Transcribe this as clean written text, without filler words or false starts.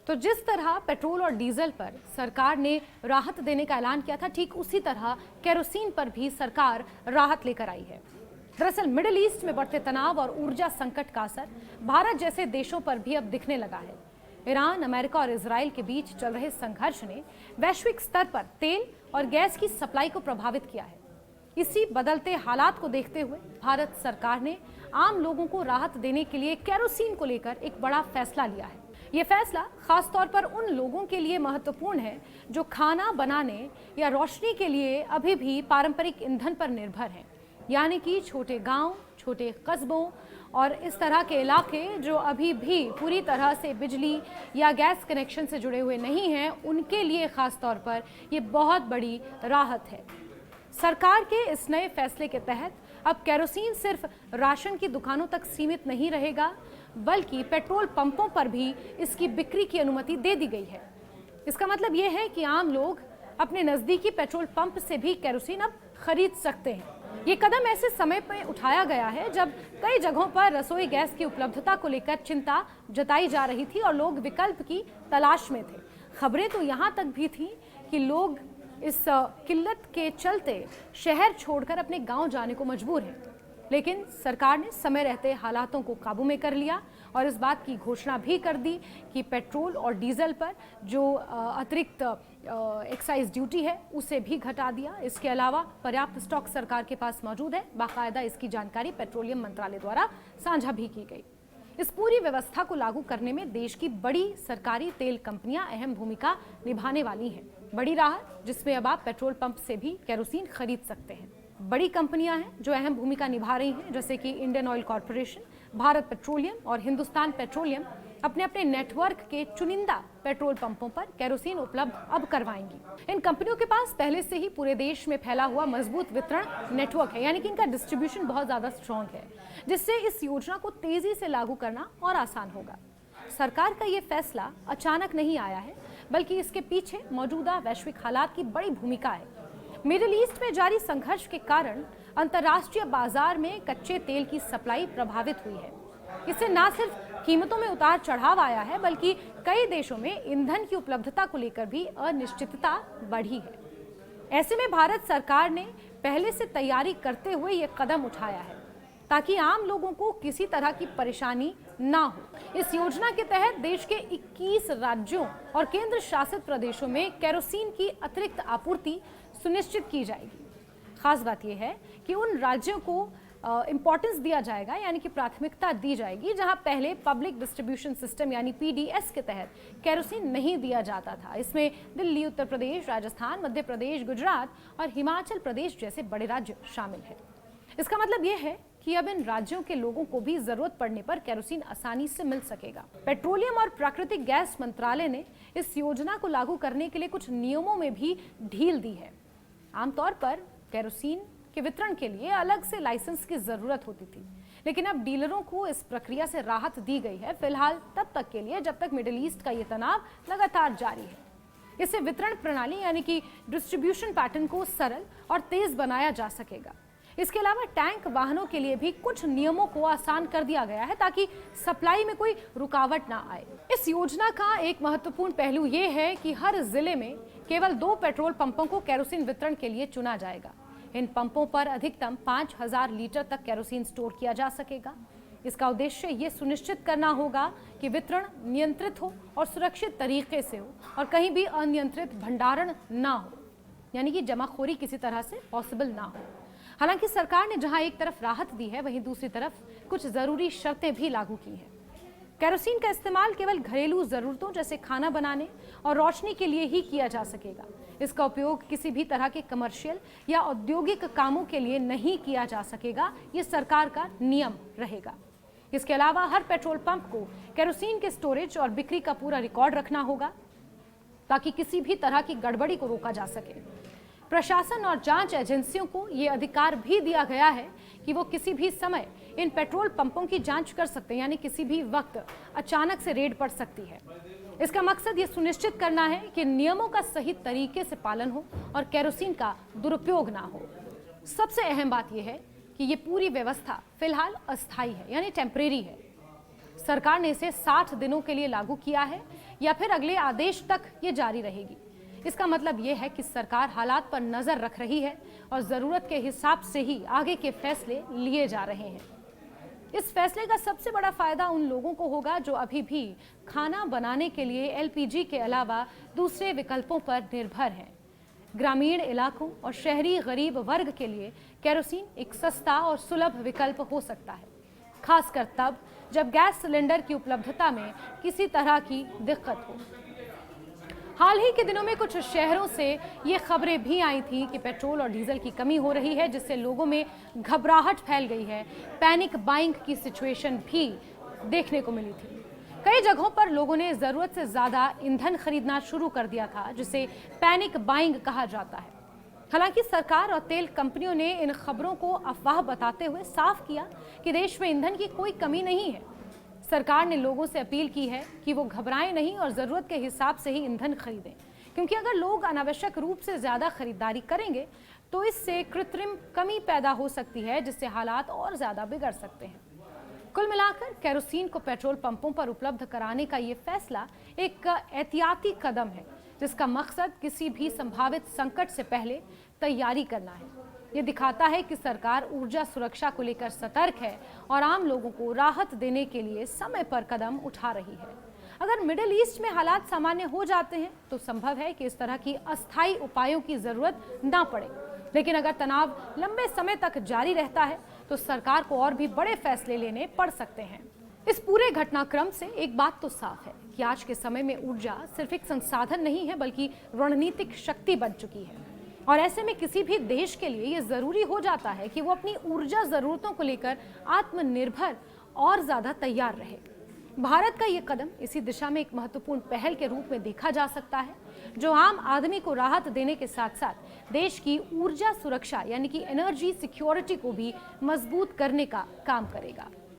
तो जिस तरह पेट्रोल और डीजल पर सरकार ने राहत देने का ऐलान किया था, ठीक उसी तरह केरोसिन पर भी सरकार राहत लेकर आई है। दरअसल मिडिल ईस्ट में बढ़ते तनाव और ऊर्जा संकट का असर भारत जैसे देशों पर भी अब दिखने लगा है। ईरान, अमेरिका और इजराइल के बीच चल रहे संघर्ष ने वैश्विक स्तर पर तेल और गैस की सप्लाई को प्रभावित किया है। इसी बदलते हालात को देखते हुए भारत सरकार ने आम लोगों को राहत देने के लिए केरोसिन को लेकर एक बड़ा फैसला लिया है। ये फैसला खासतौर पर उन लोगों के लिए महत्वपूर्ण है जो खाना बनाने या रोशनी के लिए अभी भी पारंपरिक ईंधन पर निर्भर हैं, यानी कि छोटे गांव, छोटे कस्बों और इस तरह के इलाके जो अभी भी पूरी तरह से बिजली या गैस कनेक्शन से जुड़े हुए नहीं हैं, उनके लिए खास तौर पर ये बहुत बड़ी राहत है। सरकार के इस नए फैसले के तहत अब केरोसिन सिर्फ राशन की दुकानों तक सीमित नहीं रहेगा, बल्कि पेट्रोल पंपों पर भी इसकी बिक्री की अनुमति दे दी गई है। इसका मतलब ये है कि आम लोग अपने नजदीकी पेट्रोल पंप से भी केरोसिन अब खरीद सकते हैं। ये कदम ऐसे समय पर उठाया गया है जब कई जगहों पर रसोई गैस की उपलब्धता को लेकर चिंता जताई जा रही थी और लोग विकल्प की तलाश में थे। खबरें तो यहाँ तक भी थी कि लोग इस किल्लत के चलते शहर छोड़कर अपने गांव जाने को मजबूर हैं। लेकिन सरकार ने समय रहते हालातों को काबू में कर लिया और इस बात की घोषणा भी कर दी कि पेट्रोल और डीजल पर जो अतिरिक्त एक्साइज ड्यूटी है उसे भी घटा दिया। इसके अलावा पर्याप्त स्टॉक सरकार के पास मौजूद है। बाकायदा इसकी जानकारी पेट्रोलियम मंत्रालय द्वारा साझा भी की गई। इस पूरी व्यवस्था को लागू करने में देश की बड़ी सरकारी तेल कंपनियां अहम भूमिका निभाने वाली हैं। बड़ी राहत जिसमें अब आप पेट्रोल पंप से भी केरोसिन खरीद सकते हैं। बड़ी कंपनियां हैं जो अहम भूमिका निभा रही हैं, जैसे कि Indian oil corporation, Bharat petroleum और हिंदुस्तान पेट्रोलियम अपने अपने नेटवर्क के चुनिंदा पेट्रोल पंपों पर केरोसिन उपलब्ध अब करवाएंगी। इन कंपनियों के पास पहले से ही पूरे देश में फैला हुआ मजबूत वितरण नेटवर्क है, यानी कि इनका डिस्ट्रीब्यूशन बहुत ज्यादा स्ट्रॉन्ग है, जिससे इस योजना को तेजी से लागू करना और आसान होगा। सरकार का ये फैसला अचानक नहीं आया है, बल्कि इसके पीछे मौजूदा वैश्विक हालात की बड़ी भूमिका है। मिडिल ईस्ट में जारी संघर्ष के कारण अंतर्राष्ट्रीय बाजार में कच्चे तेल की सप्लाई प्रभावित हुई है। इससे न सिर्फ कीमतों में उतार चढ़ाव आया है, बल्कि कई देशों में ईंधन की उपलब्धता को लेकर भी अनिश्चितता बढ़ी है। ऐसे में भारत सरकार ने पहले से तैयारी करते हुए ये कदम उठाया है ताकि आम लोगों को किसी तरह की परेशानी ना हो। इस योजना के तहत देश के 21 राज्यों और केंद्र शासित प्रदेशों में केरोसिन की अतिरिक्त आपूर्ति सुनिश्चित की जाएगी। खास बात यह है कि उन राज्यों को इंपॉर्टेंस दिया जाएगा, यानी कि प्राथमिकता दी जाएगी, जहां पहले पब्लिक डिस्ट्रीब्यूशन सिस्टम यानी पीडीएस के तहत केरोसिन नहीं दिया जाता था। इसमें दिल्ली, उत्तर प्रदेश, राजस्थान, मध्य प्रदेश, गुजरात और हिमाचल प्रदेश जैसे बड़े राज्य शामिल हैं। इसका मतलब यह है कि अब इन राज्यों के लोगों को भी जरूरत पड़ने पर केरोसिन आसानी से मिल सकेगा। पेट्रोलियम और प्राकृतिक गैस मंत्रालय ने इस योजना को लागू करने के लिए कुछ नियमों में भी ढील दी है। आमतौर पर केरोसिन के वितरण के लिए अलग से लाइसेंस की जरूरत होती थी, लेकिन अब डीलरों को इस प्रक्रिया से राहत दी गई है, फिलहाल तब तक के लिए जब तक मिडिल ईस्ट का ये तनाव लगातार जारी है। इससे वितरण प्रणाली यानी कि डिस्ट्रीब्यूशन पैटर्न को सरल और तेज बनाया जा सकेगा। इसके अलावा टैंक वाहनों के लिए भी कुछ नियमों को आसान कर दिया गया है ताकि सप्लाई में कोई रुकावट ना आए। इस योजना का एक महत्वपूर्ण पहलू ये है कि हर जिले में केवल 2 पेट्रोल पंपों को केरोसिन वितरण के लिए चुना जाएगा। इन पंपों पर अधिकतम 5000 लीटर तक केरोसिन स्टोर किया जा सकेगा। इसका उद्देश्य ये सुनिश्चित करना होगा कि वितरण नियंत्रित हो और सुरक्षित तरीके से हो और कहीं भी अनियंत्रित भंडारण ना हो, यानी कि जमाखोरी किसी तरह से पॉसिबल ना हो। हालांकि सरकार ने जहां एक तरफ राहत दी है, वहीं दूसरी तरफ कुछ जरूरी शर्तें भी लागू की हैं। केरोसिन का इस्तेमाल केवल घरेलू जरूरतों जैसे खाना बनाने और रोशनी के लिए ही किया जा सकेगा। इसका उपयोग किसी भी तरह के कमर्शियल या औद्योगिक कामों के लिए नहीं किया जा सकेगा। ये सरकार का नियम रहेगा। इसके अलावा हर पेट्रोल पंप को केरोसिन के स्टोरेज और बिक्री का पूरा रिकॉर्ड रखना होगा ताकि किसी भी तरह की गड़बड़ी को रोका जा सके। प्रशासन और जांच एजेंसियों को यह अधिकार भी दिया गया है कि वो किसी भी समय इन पेट्रोल पंपों की जांच कर सकते हैं, यानी किसी भी वक्त अचानक से रेड पड़ सकती है। इसका मकसद ये सुनिश्चित करना है कि नियमों का सही तरीके से पालन हो और केरोसिन का दुरुपयोग ना हो। सबसे अहम बात यह है कि ये पूरी व्यवस्था फिलहाल अस्थायी है, यानी टेम्परेरी है। सरकार ने इसे 60 दिनों के लिए लागू किया है। या फिर अगले आदेश तक ये जारी रहेगी। इसका मतलब ये है कि सरकार हालात पर नजर रख रही है और जरूरत के हिसाब से ही आगे के फैसले लिए जा रहे हैं। इस फैसले का सबसे बड़ा फायदा उन लोगों को होगा जो अभी भी खाना बनाने के लिए एलपीजी के अलावा दूसरे विकल्पों पर निर्भर हैं। ग्रामीण इलाकों और शहरी गरीब वर्ग के लिए केरोसिन एक सस्ता और सुलभ विकल्प हो सकता है, खासकर तब जब गैस सिलेंडर की उपलब्धता में किसी तरह की दिक्कत हो। हाल ही के दिनों में कुछ शहरों से ये खबरें भी आई थी कि पेट्रोल और डीजल की कमी हो रही है, जिससे लोगों में घबराहट फैल गई है। पैनिक बाइंग की सिचुएशन भी देखने को मिली थी। कई जगहों पर लोगों ने जरूरत से ज्यादा ईंधन खरीदना शुरू कर दिया था, जिसे पैनिक बाइंग कहा जाता है। हालांकि सरकार और तेल कंपनियों ने इन खबरों को अफवाह बताते हुए साफ किया कि देश में ईंधन की कोई कमी नहीं है। सरकार ने लोगों से अपील की है कि वो घबराएं नहीं और जरूरत के हिसाब से ही ईंधन खरीदें, क्योंकि अगर लोग अनावश्यक रूप से ज्यादा खरीदारी करेंगे तो इससे कृत्रिम कमी पैदा हो सकती है, जिससे हालात और ज्यादा बिगड़ सकते हैं। कुल मिलाकर केरोसिन को पेट्रोल पंपों पर उपलब्ध कराने का ये फैसला एक एहतियाती कदम है, जिसका मकसद किसी भी संभावित संकट से पहले तैयारी करना है। ये दिखाता है कि सरकार ऊर्जा सुरक्षा को लेकर सतर्क है और आम लोगों को राहत देने के लिए समय पर कदम उठा रही है। अगर मिडिल ईस्ट में हालात सामान्य हो जाते हैं तो संभव है कि इस तरह की अस्थायी उपायों की जरूरत ना पड़े, लेकिन अगर तनाव लंबे समय तक जारी रहता है तो सरकार को और भी बड़े फैसले लेने पड़ सकते हैं। इस पूरे घटनाक्रम से एक बात तो साफ है कि आज के समय में ऊर्जा सिर्फ एक संसाधन नहीं है, बल्कि रणनीतिक शक्ति बन चुकी है। और ऐसे में किसी भी देश के लिए यह जरूरी हो जाता है कि वो अपनी ऊर्जा जरूरतों को लेकर आत्मनिर्भर और ज्यादा तैयार रहे। भारत का ये कदम इसी दिशा में एक महत्वपूर्ण पहल के रूप में देखा जा सकता है, जो आम आदमी को राहत देने के साथ साथ देश की ऊर्जा सुरक्षा यानी कि एनर्जी सिक्योरिटी को भी मजबूत करने का काम करेगा।